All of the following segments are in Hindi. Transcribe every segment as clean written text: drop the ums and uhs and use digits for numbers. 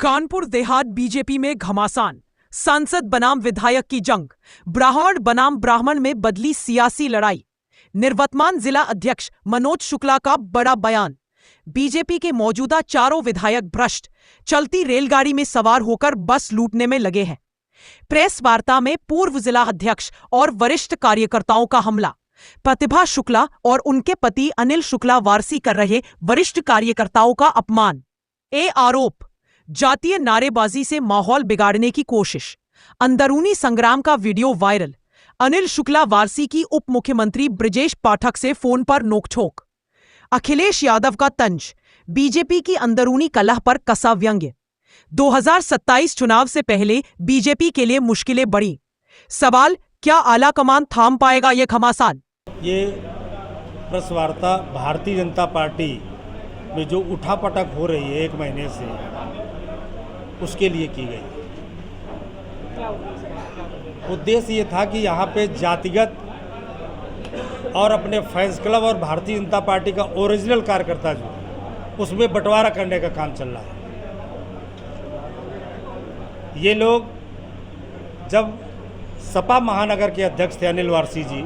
कानपुर देहात बीजेपी में घमासान, सांसद बनाम विधायक की जंग, ब्राह्मण बनाम ब्राह्मण में बदली सियासी लड़ाई। निवर्तमान जिला अध्यक्ष मनोज शुक्ला का बड़ा बयान। बीजेपी के मौजूदा चारों विधायक भ्रष्ट, चलती रेलगाड़ी में सवार होकर बस लूटने में लगे हैं। प्रेस वार्ता में पूर्व जिला अध्यक्ष और वरिष्ठ कार्यकर्ताओं का हमला। प्रतिभा शुक्ला और उनके पति अनिल शुक्ला वारसी कर रहे वरिष्ठ कार्यकर्ताओं का अपमान। आरोप, जातीय नारेबाजी से माहौल बिगाड़ने की कोशिश। अंदरूनी संग्राम का वीडियो वायरल। अनिल शुक्ला वारसी की उप मुख्यमंत्री ब्रजेश पाठक से फोन पर नोकझोंक। अखिलेश यादव का तंज, बीजेपी की अंदरूनी कलह पर कसा व्यंग्य। 2027 चुनाव से पहले बीजेपी के लिए मुश्किलें बढ़ी। सवाल, क्या आला कमान थाम पाएगा ये घमासान? ये प्रेस वार्ता भारतीय जनता पार्टी में जो उठापटक हो रही है 1 महीने से, उसके लिए की गई। उद्देश्य ये था कि यहाँ पे जातिगत और अपने फैंस क्लब और भारतीय जनता पार्टी का ओरिजिनल कार्यकर्ता जो उसमें बंटवारा करने का काम चल रहा है। ये लोग जब सपा महानगर के अध्यक्ष थे अनिल वारसी जी,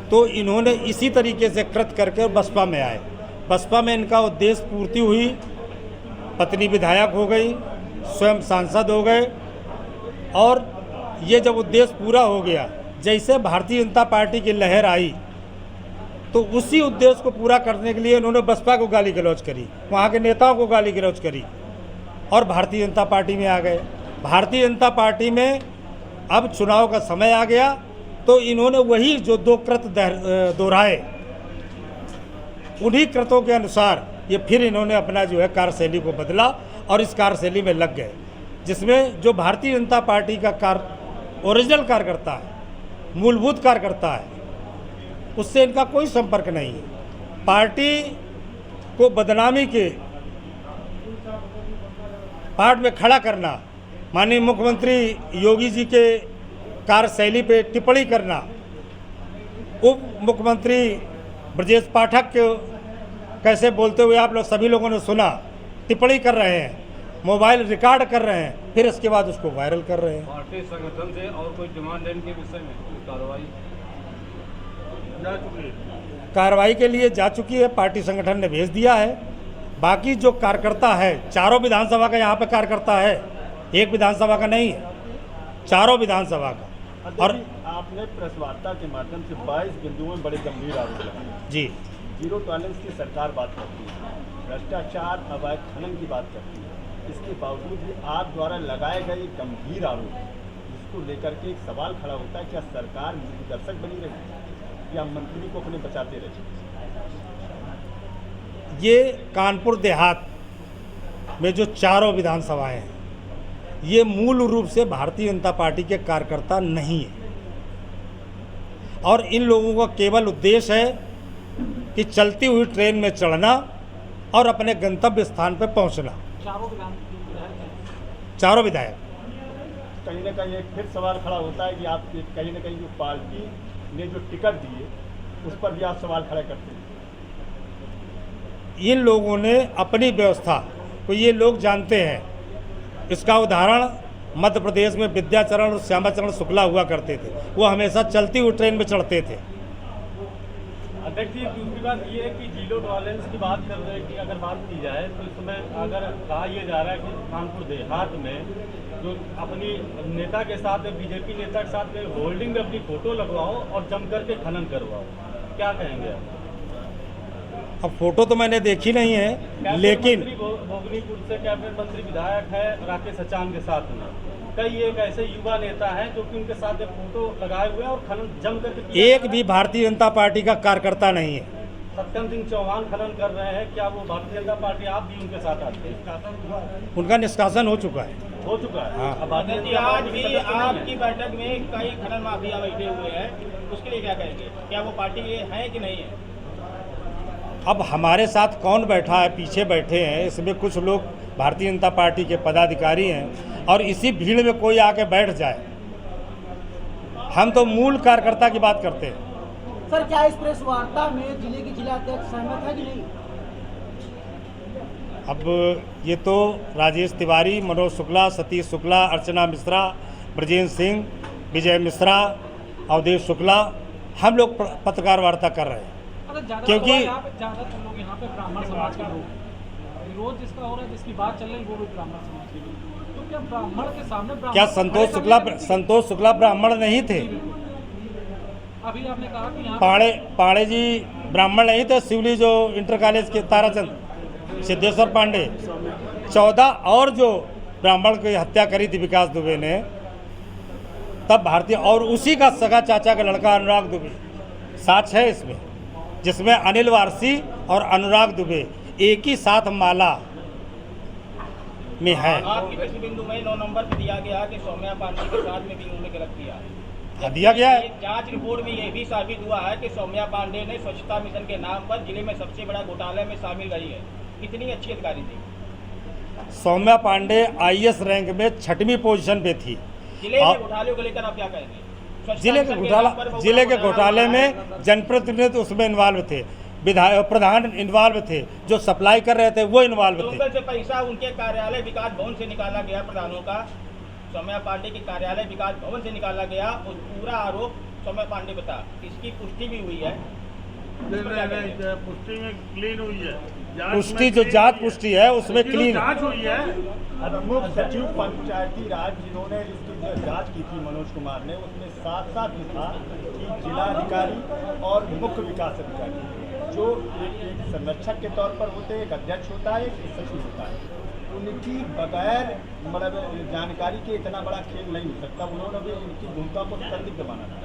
तो इन्होंने इसी तरीके से कृत करके बसपा में आए। बसपा में इनका उद्देश्य पूर्ति हुई, पत्नी विधायक हो गई, स्वयं सांसद हो गए, और ये जब उद्देश्य पूरा हो गया, जैसे भारतीय जनता पार्टी की लहर आई, तो उसी उद्देश्य को पूरा करने के लिए इन्होंने बसपा को गाली गलौज करी, वहाँ के नेताओं को गाली गलौज करी और भारतीय जनता पार्टी में आ गए। भारतीय जनता पार्टी में अब चुनाव का समय आ गया, तो इन्होंने वही जो 2 कृत दोहराए, उन्हीं कृतों के अनुसार ये फिर इन्होंने अपना जो है कार्यशैली को बदला और इस कार्यशैली में लग गए, जिसमें जो भारतीय जनता पार्टी का ओरिजिनल कार्यकर्ता है, मूलभूत कार्यकर्ता है, उससे इनका कोई संपर्क नहीं है। पार्टी को बदनामी के पार्ट में खड़ा करना, माननीय मुख्यमंत्री योगी जी के कार्यशैली पे टिप्पणी करना, उप मुख्यमंत्री ब्रजेश पाठक के कैसे बोलते हुए आप लोग सभी लोगों ने सुना, टिप्पणी कर रहे हैं, मोबाइल रिकॉर्ड कर रहे हैं, फिर इसके बाद उसको वायरल कर रहे हैं। पार्टी संगठन से और कोई डिमांड लेने के विषय में कार्रवाई जा चुकी है? कार्रवाई के लिए जा चुकी है, पार्टी संगठन ने भेज दिया है। बाकी जो कार्यकर्ता है, चारों विधानसभा का यहाँ पे कार्यकर्ता है, एक विधानसभा का नहीं है, चारों विधानसभा का। और आपने प्रेस वार्ता के माध्यम से 22 बिंदुओं में बड़े गंभीर आरोप लगाए। जी, जीरो टॉलरेंस की सरकार बात करती है, भ्रष्टाचार, अवैध खनन की बात करती है। इसके बावजूद भी आप द्वारा लगाए गए गंभीर आरोप, जिसको लेकर के एक सवाल खड़ा होता है, क्या सरकार दर्शक बनी रही या मंत्री को अपने बचाते रहे? ये कानपुर देहात में जो चारों विधानसभाएं हैं, ये मूल रूप से भारतीय जनता पार्टी के कार्यकर्ता नहीं है, और इन लोगों का केवल उद्देश्य है कि चलती हुई ट्रेन में चढ़ना और अपने गंतव्य स्थान पर पहुंचना। चारों विधायक। कहीं ना कहीं एक फिर सवाल खड़ा होता है कि आप कहीं ना कहीं जो पार्टी ने जो टिकट दिए उस पर भी आप सवाल खड़ा करते हैं। इन लोगों ने अपनी व्यवस्था को ये लोग जानते हैं। इसका उदाहरण मध्य प्रदेश में विद्याचरण और श्यामाचरण शुक्ला हुआ करते थे, वो हमेशा चलती हुई ट्रेन में चढ़ते थे। अध्यक्ष जी, दूसरी बात ये है कि जीरो टॉलरेंस की बात कर रहे हैं कि अगर बात की जाए तो इस समय अगर कहा यह जा रहा है कि कानपुर देहात में जो अपनी नेता के साथ, बीजेपी नेता के साथ में होल्डिंग में अपनी फोटो लगवाओ और जम करके खनन करवाओ, क्या कहेंगे आप? अब फोटो तो मैंने देखी नहीं है, लेकिन भोगनीपुर से कैबिनेट मंत्री विधायक है राकेश अचान के साथ में कई एक ऐसे युवा नेता हैं जो कि उनके साथ फोटो लगाए हुए हैं और खनन जम करके। एक भी भारतीय जनता पार्टी का कार्यकर्ता नहीं है। सत्यम सिंह चौहान खनन कर रहे हैं, क्या वो भारतीय जनता पार्टी, आप भी उनके साथ आते हैं? उनका निष्कासन हो चुका है। हो चुका है। हाँ। अब आज भी आपकी बैठक में कई खनन माफिया बैठे हुए हैं, उसके लिए क्या कहेंगे? क्या वो पार्टी है कि नहीं है? अब हमारे साथ कौन बैठा है, पीछे बैठे हैं, इसमें कुछ लोग भारतीय जनता पार्टी के पदाधिकारी हैं, और इसी भीड़ में कोई आके बैठ जाए। हम तो मूल कार्यकर्ता की बात करते हैं। सर, क्या इस प्रेस वार्ता में जिले की जिला अध्यक्ष सहमत है कि नहीं? अब ये तो राजेश तिवारी, मनोज शुक्ला, सतीश शुक्ला, अर्चना मिश्रा, ब्रजेंद्र सिंह, विजय मिश्रा, अवधेश शुक्ला, हम लोग पत्रकार वार्ता कर रहे हैं, क्योंकि ज़्यादातर लोग यहाँ पे ब्राह्मण समाज का विरोध जिसका हो रहा है, जिसकी बात चल रही है वो भी ब्राह्मण समाज की, तो क्या ब्राह्मण के सामने क्या संतोष शुक्ला ब्राह्मण नहीं थे? अभी आपने कहा कि यहाँ पाड़े जी ब्राह्मण नहीं थे। सिवली जो इंटर कॉलेज के ताराचंद सिद्धेश्वर पांडे, 14 और जो ब्राह्मण की हत्या करी थी विकास दुबे ने, तब भारतीय, और उसी का सगा चाचा का लड़का अनुराग दुबे साक्ष्य है इसमें, जिसमें अनिल वारसी और अनुराग दुबे एक ही साथ माला में है। आपकी कृषि बिंदु में 9 नंबर पर दिया गया कि सौम्या पांडे के साथ में भी उन्होंने गलत किया। दिया गया है। जांच रिपोर्ट में यह भी साबित हुआ है कि सौम्या पांडे ने स्वच्छता मिशन के नाम पर जिले में सबसे बड़ा घोटाले में शामिल रही है। कितनी अच्छी अधिकारी थी। सौम्या पांडे IAS रैंक में 6वीं पोजीशन पे थी। जिले के घोटाले को लेकर आप क्या कहेंगे? जिले के घोटाले में जनप्रतिनिधि उसमें इन्वॉल्व थे, विधायक प्रधान इन्वॉल्व थे, जो सप्लाई कर रहे थे वो इन्वॉल्व थे। लोकल से पैसा उनके कार्यालय विकास भवन से निकाला गया, प्रधानों का सौम्या पांडे के कार्यालय विकास भवन से निकाला गया और पूरा आरोप सौम्या पांडे पर था। इसकी पुष्टि भी हुई है। पुष्टि में क्लीन हुई है। पुष्टि जो जांच पुष्टि है उसमें क्लीन जांच हुई है। मुख्य सचिव पंचायती राज जिन्होंने इसकी जो जांच की थी मनोज कुमार ने, उसमें साथ साथ लिखा कि जिलाधिकारी और मुख्य विकास अधिकारी जो एक संरक्षक के तौर पर होते हैं, एक अध्यक्ष होता है, एक सचिव होता है, उनकी बगैर मतलब जानकारी के इतना बड़ा खेल नहीं हो सकता। उन्होंने भी उनकी भूमिका को संदिग्ध माना था।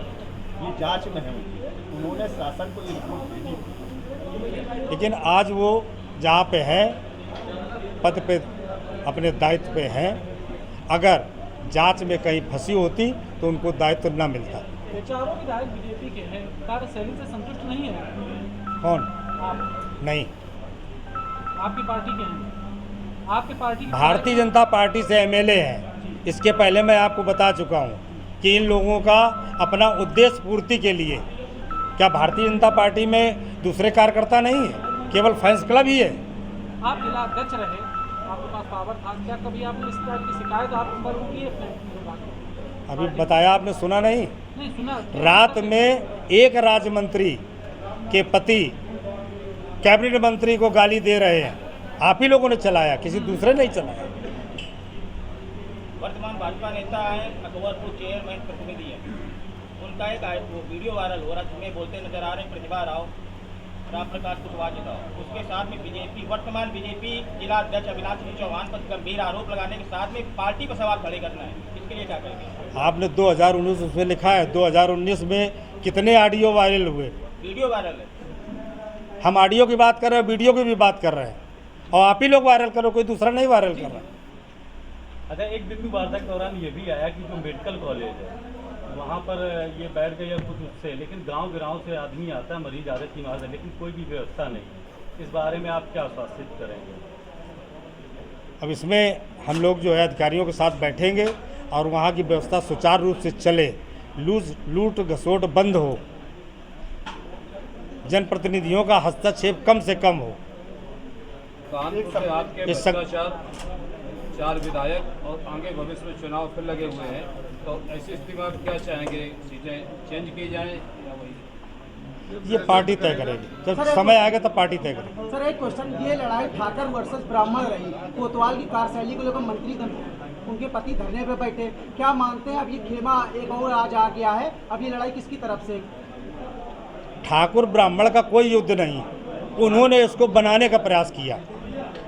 ये जांच में है उन्होंने शासन को ये रिपोर्ट भेजी, लेकिन आज वो जहाँ पे है पद पे अपने दायित्व पे हैं, अगर जांच में कहीं फंसी होती तो उनको दायित्व न मिलता। चारों विधायक बीजेपी के हैं, कार्यशैली से संतुष्ट नहीं है। कौन? आप नहीं, आपकी पार्टी के हैं, आपकी पार्टी भारतीय जनता पार्टी से MLA हैं। इसके पहले मैं आपको बता चुका हूँ कि इन लोगों का अपना उद्देश्य पूर्ति के लिए, क्या भारतीय जनता पार्टी में दूसरे कार्यकर्ता नहीं है, केवल फैंस क्लब ही है। आप जिला अध्यक्ष रहे, आपके पास पावर था, क्या कभी आपने इस तरह की शिकायत आप पर की है? अभी बताया आपने, सुना नहीं? नहीं सुना। रात में एक राज्य मंत्री के पति कैबिनेट मंत्री को गाली दे रहे हैं, आप ही लोगों ने चलाया, किसी दूसरे नहीं चलाया। वर्तमान भाजपा नेता है, अकबरपुर चेयरमैन प्रतिनिधि है, उनका एक वो वीडियो वायरल हो रहा है जिसमें बोलते नजर आ रहे प्रतिभा राव, राम प्रकाश कुशवाहा जी, उसके साथ में वर्तमान बीजेपी जिला अध्यक्ष अविनाश सिंह चौहान पर गंभीर आरोप लगाने के साथ में पार्टी को सवाल खड़े करना है। इसके लिए क्या करेंगे? आपने 2019 उसमें लिखा है, 2019 में कितने ऑडियो वायरल हुए? वीडियो वायरल है। हम ऑडियो की बात कर रहे हैं, वीडियो की भी बात कर रहे हैं, और आप ही लोग वायरल करो, कोई दूसरा नहीं वायरल कर रहा। अच्छा, एक बिंदु वार्ता के दौरान ये भी आया कि जो मेडिकल कॉलेज है वहाँ पर ये बैठ गए या कुछ उससे, लेकिन गांव से आदमी आता है, मरीज आ रहे 3 माह से, लेकिन कोई भी व्यवस्था नहीं। इस बारे में आप क्या आश्वासित करेंगे? अब इसमें हम लोग जो है अधिकारियों के साथ बैठेंगे और वहाँ की व्यवस्था सुचारू रूप से चले, लूट घसोट बंद हो, जनप्रतिनिधियों का हस्तक्षेप कम से कम हो। कानपुर से आपके भ्रष्टाचार 4 विधायक और आगे भविष्य में चुनाव फिर लगे हुए हैं, तो ऐसी स्थिति में आप क्या चाहेंगे? सीटें चेंज की जाएं या वही? ये पार्टी तय करेगी, जब समय आएगा तब पार्टी तय करेगी। सर एक क्वेश्चन, ये लड़ाई ठाकर वर्सेस ब्राह्मण रही, कोतवाल की कार्यशैली को लेकर मंत्री उनके पति धरने पे बैठे, क्या मानते हैं अब ये खेमा एक और आज आ गया है, अब ये लड़ाई किसकी तरफ से? ठाकुर ब्राह्मण का कोई युद्ध नहीं, उन्होंने इसको बनाने का प्रयास किया।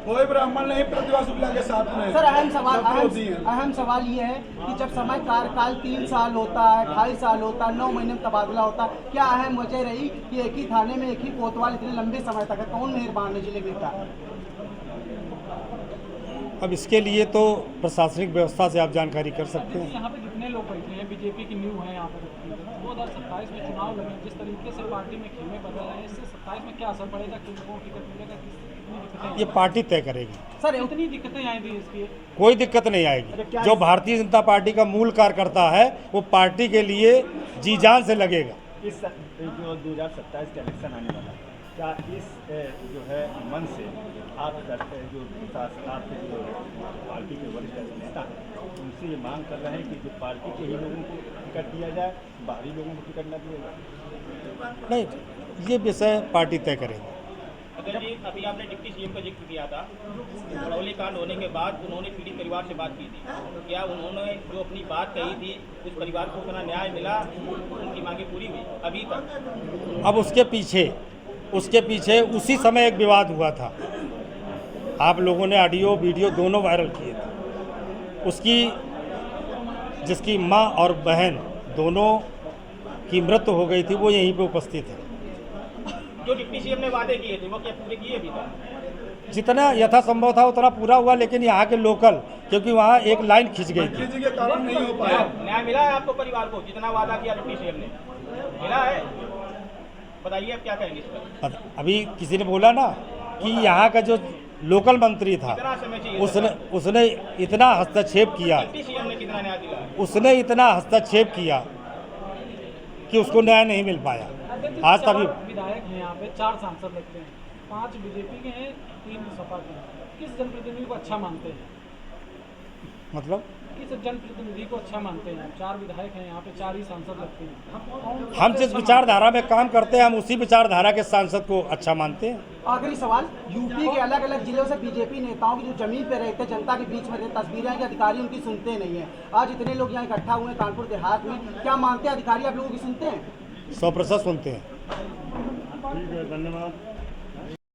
कोई ब्राह्मण नहीं प्रतिभा शुक्ला के साथ में। सर अहम सवाल ये है कि जब समय कार्यकाल 3 साल होता है, 2.5 साल होता है, 9 महीने में तबादला होता है, क्या अहम वजह रही कि एक ही थाने में एक ही कोतवाल इतने लंबे समय तक है? कौन मेहरबान है जिले में? अब इसके लिए तो प्रशासनिक व्यवस्था से आप जानकारी कर सकते हैं। यहाँ पे जितने लोग बैठे हैं, बीजेपी की न्यू है यहाँ पर, 2027 में चुनाव लगे, जिस तरीके से पार्टी में खेमे बदल रहे हैं, इससे 27 में क्या असर पड़ेगा? किन लोगों को टिकट मिलेगा? ये पार्टी तय करेगी। सर इतनी दिक्कतें आई थी इसकी? कोई दिक्कत नहीं आएगी। जो भारतीय जनता पार्टी का मूल कार्यकर्ता है वो पार्टी के लिए जी जान से लगेगा। इस जो 2027 का इलेक्शन आने वाला है, क्या इस जो है मन से आप जो आपके जो पार्टी के वरिष्ठ नेता हैं उनसे ये मांग कर रहे हैं कि जो पार्टी के ही लोगों को टिकट दिया जाए, बाहरी लोगों को टिकट न दिया जाए? नहीं, ये विषय पार्टी तय करेगी। अगर जी अभी आपने डिप्टी सीएम का जिक्र किया था, बरौली कांड होने के बाद उन्होंने पीड़ित परिवार से बात की थी, क्या उन्होंने जो अपनी बात कही थी उस परिवार को उतना न्याय मिला, उनकी मांगे पूरी हुई अभी तक? अब उसके पीछे उसी समय एक विवाद हुआ था, आप लोगों ने ऑडियो वीडियो दोनों वायरल किए थे। उसकी जिसकी माँ और बहन दोनों की मृत्यु हो गई थी, वो यहीं पे उपस्थित है। जो डिप्टी सीएम ने वादे किए थे वो क्या पूरे किए अभी तक? जितना यथासंभव था उतना पूरा हुआ, लेकिन यहाँ के लोकल, क्योंकि वहाँ एक लाइन खिंच गई थी। किसी के कारण नहीं हो पाया। न्याय मिला है आपको परिवार को जितना वादा किया डिप्टी सीएम ने? मिला है? बताइए आप क्या कहेंगे इस पर? अभी किसी ने बोला ना कि यहाँ का जो लोकल मंत्री था कितना समय चाहिए उसने इतना हस्तक्षेप किया, डिप्टी सीएम ने कितना न्याय दिया? उसने इतना हस्तक्षेप किया कि उसको न्याय नहीं मिल पाया। आज तभी विधायक हैं यहाँ पे, 4 सांसद लगते हैं, 5 बीजेपी के हैं, 3 सपा के हैं। किस जनप्रतिनिधि को अच्छा मानते हैं? मतलब किस जनप्रतिनिधि को अच्छा मानते हैं? 4 विधायक हैं यहाँ पे, 4 ही सांसद लगते हैं। हम जिस विचारधारा में काम करते हैं, हम उसी विचारधारा के सांसद को अच्छा मानते हैं। आखिरी सवाल, यूपी के अलग अलग जिलों से बीजेपी नेताओं की जो जमीन पे रहते, जनता के बीच में रहते, तस्वीरें कि अधिकारी उनकी सुनते नहीं है। आज इतने लोग यहाँ इकट्ठा हुए हैं कानपुर देहात में, क्या मानते हैं अधिकारी आप लोगों की सुनते हैं? 100% सुनते हैं। ठीक है, धन्यवाद।